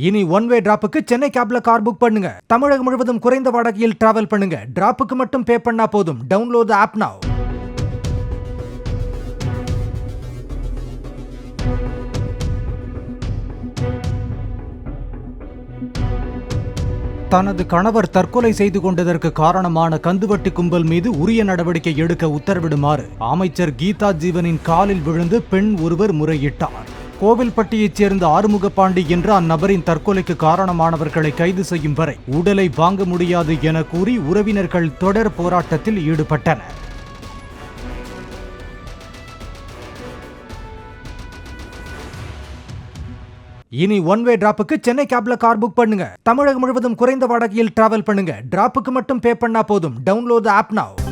இனி one way டிராப்புக்கு Chennai கேப்ல car book பண்ணுங்க. தமிழகம் முழுவதும் குறைந்த வாடகையில் டிராவல் பண்ணுங்க. டிராப்புக்கு மட்டும் பே பண்ணா போதும். டவுன்லோட் தி ஆப் நவ. தனது கணவர் தற்கொலை செய்து கொண்டதற்கு காரணமான கந்துவட்டி கும்பல் மீது உரிய நடவடிக்கை எடுக்க உத்தரவிடுமாறு அமைச்சர் கீதா ஜீவனின் காலில் விழுந்து பெண் ஒருவர் முறையிட்டார். கோவில்பட்டியைச் சேர்ந்த ஆறுமுகபாண்டி என்ற அந்நபரின் தற்கொலைக்கு காரணமானவர்களை கைது செய்யும் வரை உடலை வாங்க முடியாது என கூறி உறவினர்கள் தொடர் போராட்டத்தில் ஈடுபட்டனர். இனி ஒன் வே டிராப்புக்கு சென்னை கேப்ல கார் புக் பண்ணுங்க. தமிழகம் முழுவதும் குறைந்த வாடகையில் டிராவல் பண்ணுங்க. டிராப்புக்கு மட்டும் பே பண்ணா போதும். டவுன்லோட் தி ஆப் நவ.